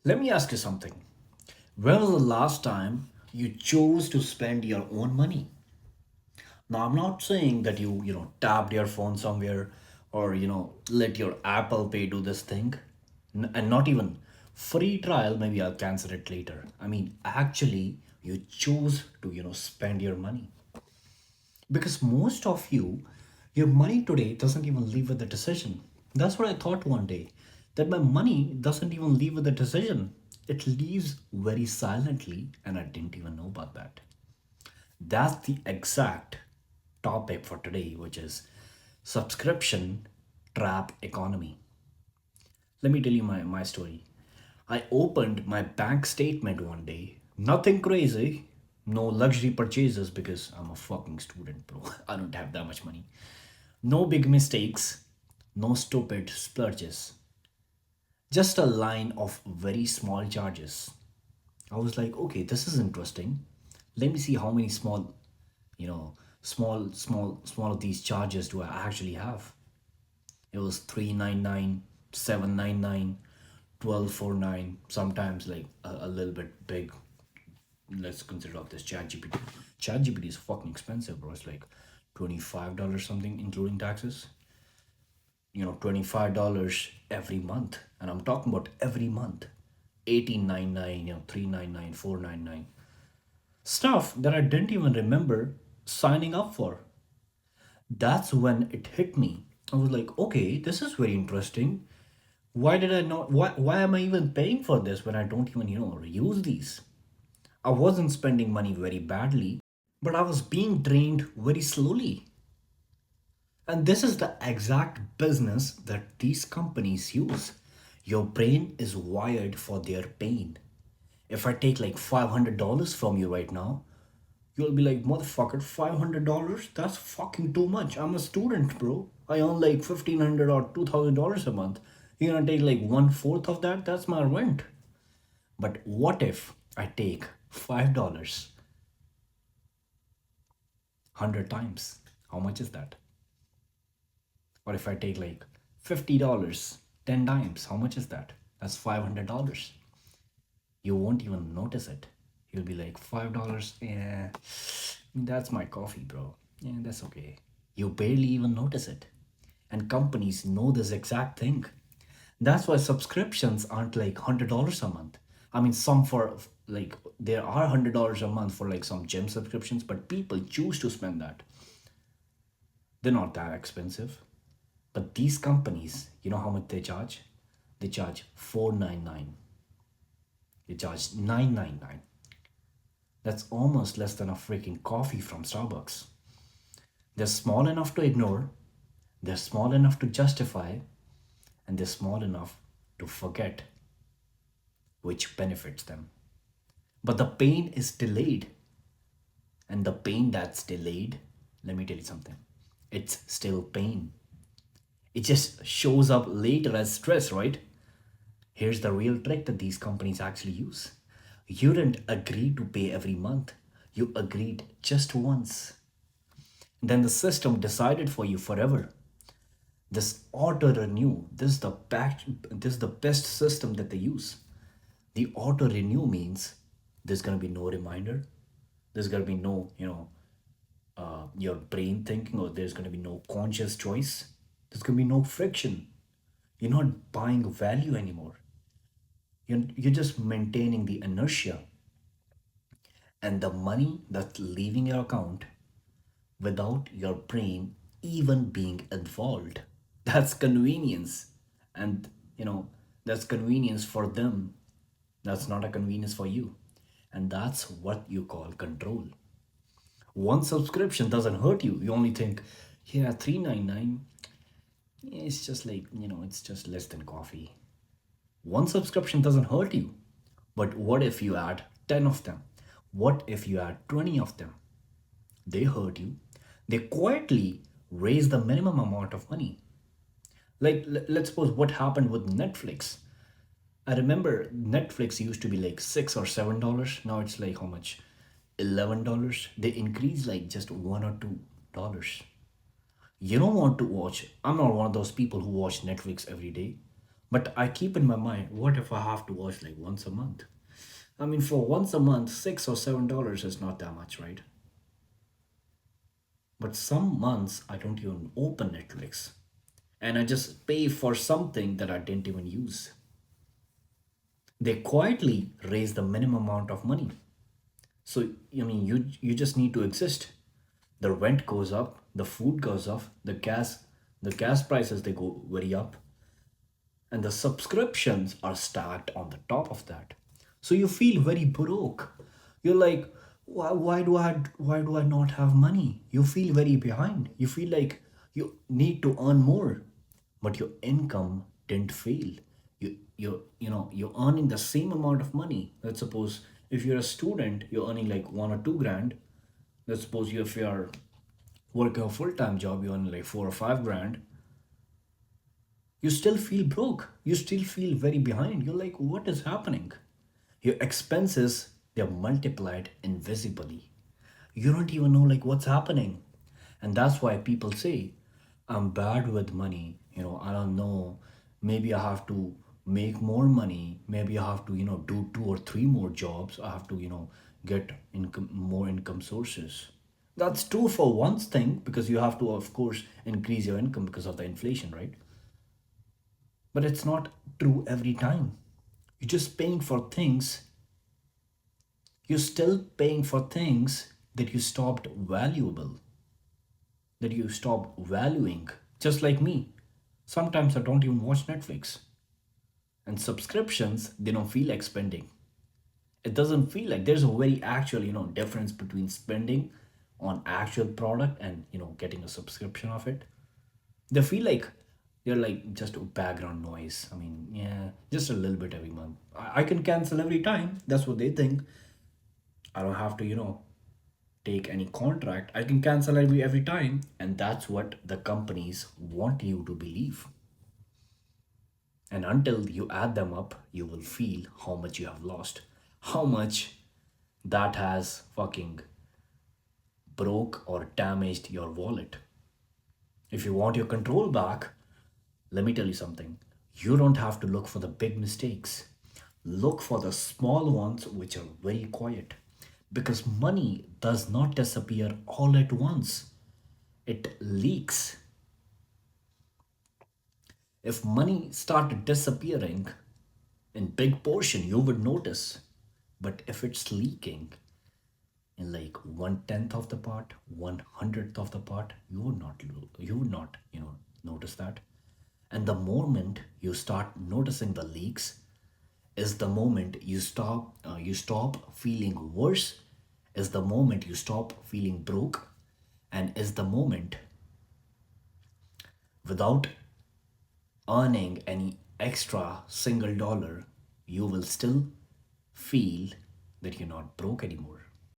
Let me ask you something. When was the last time you chose to spend your own money? Now, I'm not saying that you tapped your phone somewhere or, let your Apple Pay do this thing. And not even free trial, maybe I'll cancel it later. I mean, actually, you chose to, spend your money. Because most of you, your money today doesn't even leave with the decision. That's what I thought one day. That my money doesn't even leave with the decision. It leaves very silently, and I didn't even know about that. That's the exact topic for today, which is subscription trap economy. Let me tell you my story. I opened my bank statement one day. Nothing crazy. No luxury purchases because I'm a fucking student, bro. I don't have that much money. No big mistakes. No stupid splurges. Just a line of very small charges. I was like, okay, this is interesting. Let me see how many you know, small of these charges do I actually have. It was 399, 799, 1249. Sometimes like a little bit big. Let's consider of this ChatGPT. ChatGPT is fucking expensive, bro. It's like $25 something, including taxes. $25 every month. And I'm talking about every month. 1899, 399, 499. Stuff that I didn't even remember signing up for. That's when it hit me. I was like, okay, this is very interesting. Why did I not? Why am I even paying for this when I don't even, use these? I wasn't spending money very badly, but I was being drained very slowly. And this is the exact business that these companies use. Your brain is wired for their pain. If I take like $500 from you right now, you'll be like, motherfucker, $500? That's fucking too much. I'm a student, bro. I earn like 1,500 or $2,000 a month. You're gonna take like one fourth of that? That's my rent. But what if I take $5 100 times? How much is that? Or if I take like $50 10 times, how much is that? That's $500. You won't even notice it. You'll be like, $5? Yeah, that's my coffee, bro. Yeah, that's okay. You barely even notice it. And companies know this exact thing. That's why subscriptions aren't like $100 a month. I mean, some for like, there are $100 a month for like some gym subscriptions, but people choose to spend that. They're not that expensive. But these companies, you know how much they charge? They charge 499. They charge 999. That's almost less than a freaking coffee from Starbucks. They're small enough to ignore, they're small enough to justify, and they're small enough to forget which benefits them. But the pain is delayed, and the pain that's delayed, let me tell you something, it's still pain. It just shows up later as stress, right? Here's the real trick that these companies actually use. You didn't agree to pay every month, you agreed just once. Then the system decided for you forever. This auto renew, this is the best system that they use. The auto renew means there's gonna be no reminder, there's gonna be no, your brain thinking, or there's gonna be no conscious choice. There's gonna be no friction. You're not buying value anymore. You're just maintaining the inertia, and the money that's leaving your account without your brain even being involved. That's convenience. And, that's convenience for them. That's not a convenience for you. And that's what you call control. One subscription doesn't hurt you. You only think, yeah, 399, it's just like, it's just less than coffee. One subscription doesn't hurt you. But what if you add 10 of them? What if you add 20 of them? They hurt you. They quietly raise the minimum amount of money. Like, let's suppose what happened with Netflix. I remember Netflix used to be like $6 or $7. Now it's like how much? $11. They increase like just $1 or $2. You don't want to watch. I'm not one of those people who watch Netflix every day. But I keep in my mind, what if I have to watch like once a month? I mean, for once a month, $6 or $7 is not that much, right? But some months I don't even open Netflix and I just pay for something that I didn't even use. They quietly raise the minimum amount of money. So, I mean, you just need to exist. The rent goes up, the food goes up, the gas prices they go very up, and the subscriptions are stacked on the top of that. So you feel very broke. You're like, why do I not have money? You feel very behind. You feel like you need to earn more, but your income didn't fail. You're earning the same amount of money. Let's suppose if you're a student, you're earning like 1 or 2 grand. Let's suppose if you're working a full-time job, you earn like 4 or 5 grand. You still feel broke. You still feel very behind. You're like, what is happening? Your expenses, they're multiplied invisibly. You don't even know like what's happening. And that's why people say, I'm bad with money. I don't know. Maybe I have to make more money. Maybe I have to, do 2 or 3 more jobs. I have to, get more income sources. That's true for one thing because you have to, of course, increase your income because of the inflation, right? But it's not true every time. You're just paying for things, you're still paying for things that you stopped valuable, that you stopped valuing. Just like me. Sometimes I don't even watch Netflix. And subscriptions, they don't feel like spending. It doesn't feel like there's a very actual, difference between spending on actual product and, getting a subscription of it. They feel like they're like just background noise. I mean, yeah, just a little bit every month. I can cancel every time. That's what they think. I don't have to, take any contract. I can cancel every time. And that's what the companies want you to believe. And until you add them up, you will feel how much you have lost. How much that has fucking broke or damaged your wallet. If you want your control back, let me tell you something. You don't have to look for the big mistakes. Look for the small ones which are very quiet. Because money does not disappear all at once, it leaks. If money started disappearing in big portion, you would notice. But if it's leaking in like 1/10 of the part, 1/100th of the part, you would not notice that. And the moment you start noticing the leaks is the moment you stop feeling worse, is the moment you stop feeling broke, and is the moment without earning any extra single dollar, you will still feel that you're not broke anymore.